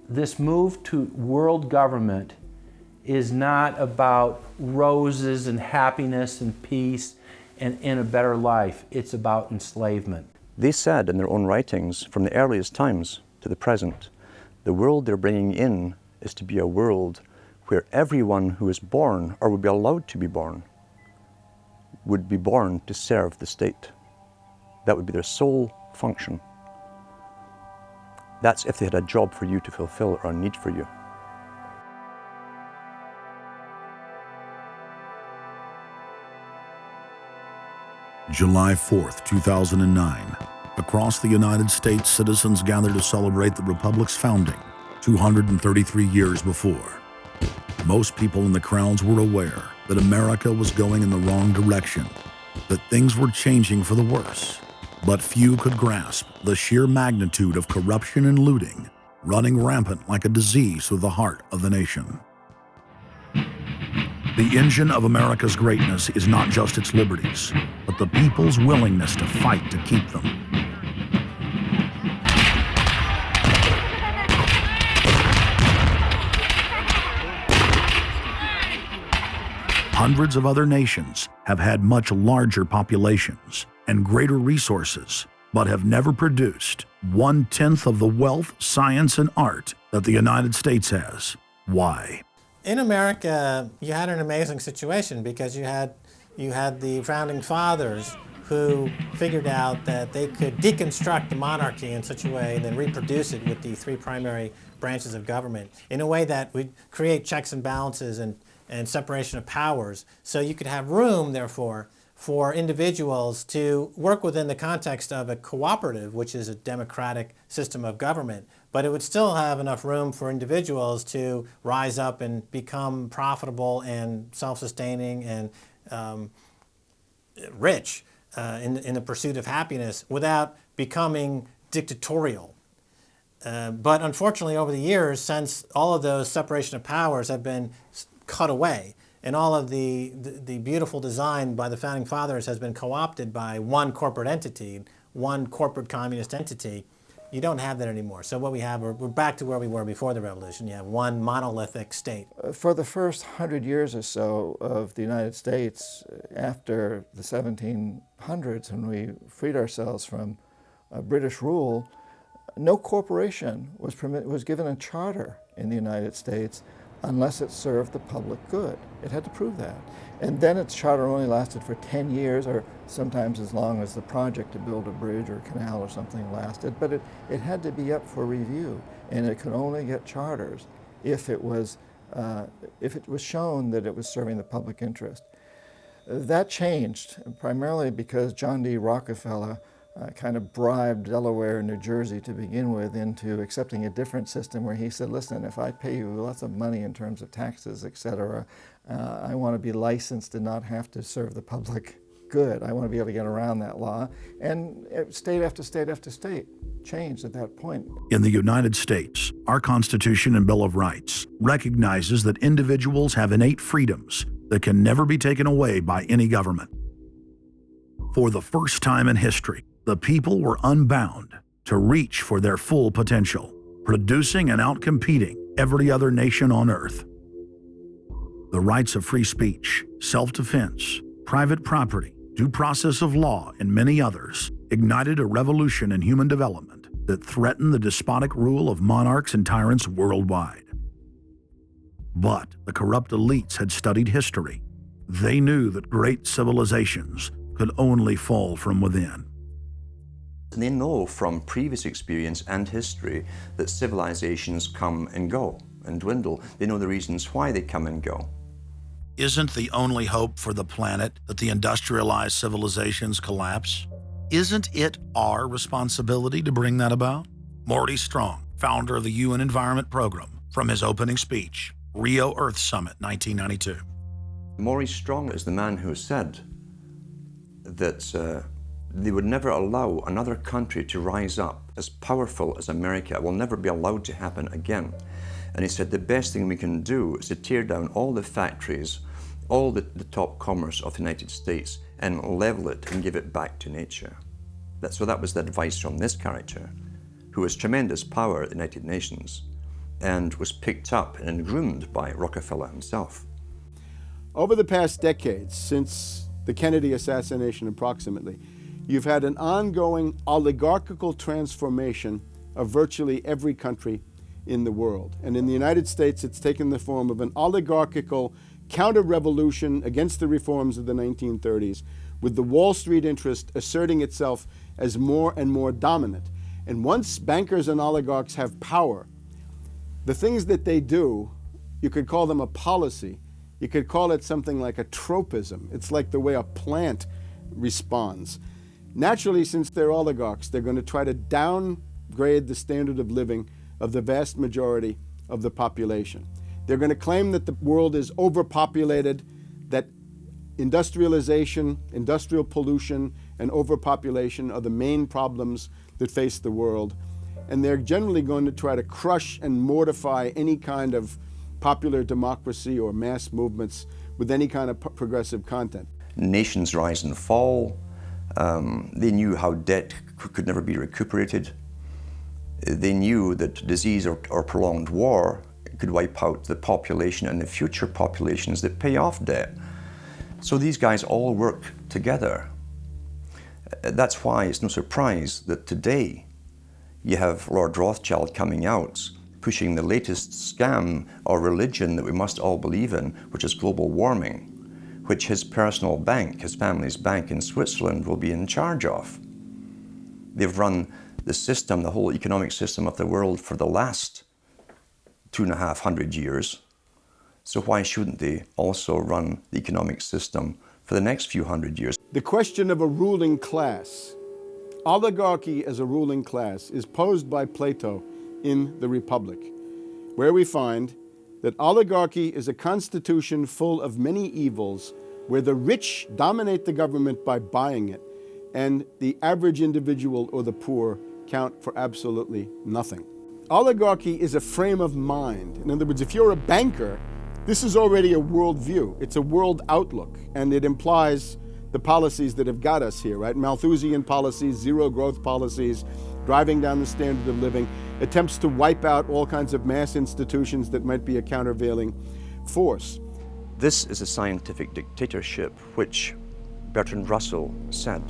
this move to world government is not about roses and happiness and peace and a better life. It's about enslavement. They said in their own writings, from the earliest times to the present, the world they're bringing in is to be a world where everyone who is born, or would be allowed to be born to serve the state. That would be their sole function. That's if they had a job for you to fulfill or a need for you. July 4th, 2009. Across the United States, citizens gathered to celebrate the Republic's founding 233 years before. Most people in the crowds were aware that America was going in the wrong direction, that things were changing for the worse. But few could grasp the sheer magnitude of corruption and looting running rampant like a disease through the heart of the nation. The engine of America's greatness is not just its liberties, but the people's willingness to fight to keep them. Hundreds of other nations have had much larger populations and greater resources, but have never produced 1/10 of the wealth, science, and art that the United States has. Why? In America, you had an amazing situation because you had the founding fathers who figured out that they could deconstruct the monarchy in such a way and then reproduce it with the three primary branches of government in a way that would create checks and balances and separation of powers. So you could have room, therefore, for individuals to work within the context of a cooperative, which is a democratic system of government, but it would still have enough room for individuals to rise up and become profitable and self-sustaining and rich in the pursuit of happiness without becoming dictatorial. But unfortunately, over the years, since all of those separation of powers have been cut away, and all of the beautiful design by the founding fathers has been co-opted by one corporate entity, one corporate communist entity, you don't have that anymore. So what we have, we're back to where we were before the revolution. You have one monolithic state. For the first 100 years or so of the United States, after the 1700s, when we freed ourselves from British rule, no corporation was given a charter in the United States unless it served the public good. It had to prove that. And then its charter only lasted for 10 years, or sometimes as long as the project to build a bridge or a canal or something lasted. But it had to be up for review, and it could only get charters if it was shown that it was serving the public interest. That changed, primarily because John D. Rockefeller kind of bribed Delaware and New Jersey to begin with into accepting a different system where he said, listen, if I pay you lots of money in terms of taxes, etc., I want to be licensed and not have to serve the public good. I want to be able to get around that law. And state after state after state changed at that point. In the United States, our Constitution and Bill of Rights recognizes that individuals have innate freedoms that can never be taken away by any government. For the first time in history, the people were unbound to reach for their full potential, producing and outcompeting every other nation on earth. The rights of free speech, self-defense, private property, due process of law, and many others ignited a revolution in human development that threatened the despotic rule of monarchs and tyrants worldwide. But the corrupt elites had studied history. They knew that great civilizations could only fall from within. They know from previous experience and history that civilizations come and go and dwindle. They know the reasons why they come and go. Isn't the only hope for the planet that the industrialized civilizations collapse? Isn't it our responsibility to bring that about? Morty Strong, founder of the UN Environment Program, from his opening speech, Rio Earth Summit, 1992. Maurice Strong is the man who said that they would never allow another country to rise up as powerful as America. It will never be allowed to happen again. And he said the best thing we can do is to tear down all the factories, all the top commerce of the United States, and level it and give it back to nature. So that was the advice from this character, who has tremendous power at the United Nations, and was picked up and groomed by Rockefeller himself. Over the past decades, since the Kennedy assassination approximately, you've had an ongoing oligarchical transformation of virtually every country in the world. And in the United States, it's taken the form of an oligarchical counter-revolution against the reforms of the 1930s, with the Wall Street interest asserting itself as more and more dominant. And once bankers and oligarchs have power, the things that they do, you could call them a policy. You could call it something like a tropism. It's like the way a plant responds. Naturally, since they're oligarchs, they're going to try to downgrade the standard of living of the vast majority of the population. They're going to claim that the world is overpopulated, that industrialization, industrial pollution, and overpopulation are the main problems that face the world. And they're generally going to try to crush and mortify any kind of popular democracy or mass movements with any kind of progressive content. Nations rise and fall. They knew how debt could never be recuperated. They knew that disease or prolonged war could wipe out the population and the future populations that pay off debt. So these guys all work together. That's why it's no surprise that today you have Lord Rothschild coming out, pushing the latest scam or religion that we must all believe in, which is global warming, which his personal bank, his family's bank in Switzerland, will be in charge of. They've run the system, the whole economic system of the world for the last 250 years. So why shouldn't they also run the economic system for the next few hundred years? The question of a ruling class, oligarchy as a ruling class, is posed by Plato in the Republic, where we find that oligarchy is a constitution full of many evils, where the rich dominate the government by buying it, and the average individual or the poor count for absolutely nothing. Oligarchy is a frame of mind. In other words, if you're a banker, this is already a worldview. It's a world outlook, and it implies the policies that have got us here, right? Malthusian policies, zero growth policies, driving down the standard of living, attempts to wipe out all kinds of mass institutions that might be a countervailing force. This is a scientific dictatorship, which Bertrand Russell said,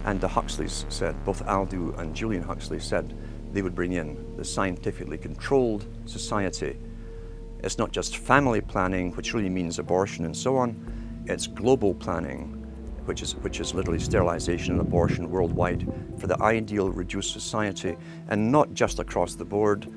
and the Huxleys said, both Aldous and Julian Huxley said they would bring in the scientifically controlled society. It's not just family planning, which really means abortion and so on. It's global planning, which is literally sterilization and abortion worldwide for the ideal reduced society, and not just across the board,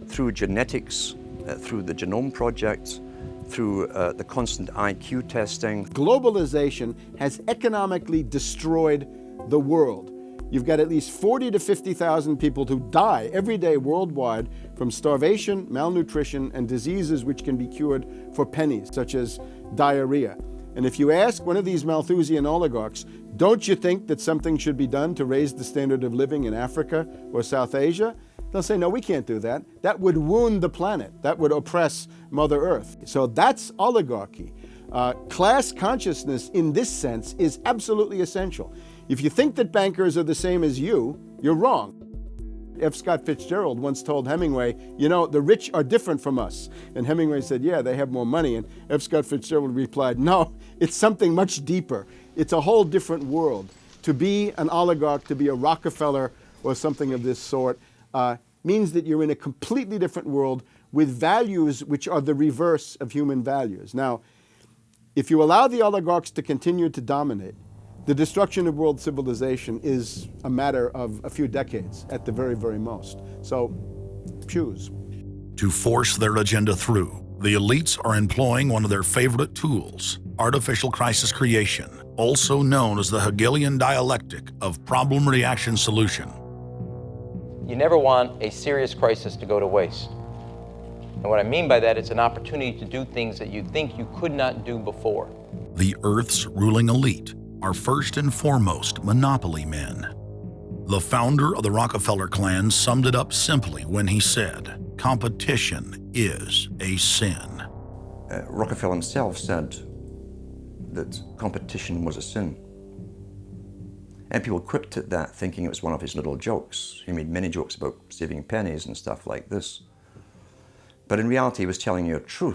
through genetics, through the Genome Project, through the constant IQ testing. Globalization has economically destroyed the world. You've got at least 40 to 50,000 people who die every day worldwide from starvation, malnutrition, and diseases which can be cured for pennies, such as diarrhea. And if you ask one of these Malthusian oligarchs, don't you think that something should be done to raise the standard of living in Africa or South Asia? They'll say, no, we can't do that. That would wound the planet. That would oppress Mother Earth. So that's oligarchy. Class consciousness in this sense is absolutely essential. If you think that bankers are the same as you, you're wrong. F. Scott Fitzgerald once told Hemingway, you know, the rich are different from us. And Hemingway said, yeah, they have more money. And F. Scott Fitzgerald replied, no, it's something much deeper. It's a whole different world. To be an oligarch, to be a Rockefeller or something of this sort, means that you're in a completely different world with values which are the reverse of human values. Now, if you allow the oligarchs to continue to dominate, the destruction of world civilization is a matter of a few decades at the very, very most. So, choose. To force their agenda through, the elites are employing one of their favorite tools, artificial crisis creation, also known as the Hegelian dialectic of problem-reaction-solution. You never want a serious crisis to go to waste. And what I mean by that, it's an opportunity to do things that you think you could not do before. The Earth's ruling elite are first and foremost monopoly men. The founder of the Rockefeller clan summed it up simply when he said, competition is a sin. Rockefeller himself said that competition was a sin. And people quipped at that, thinking it was one of his little jokes. He made many jokes about saving pennies and stuff like this. But in reality, he was telling you a truth.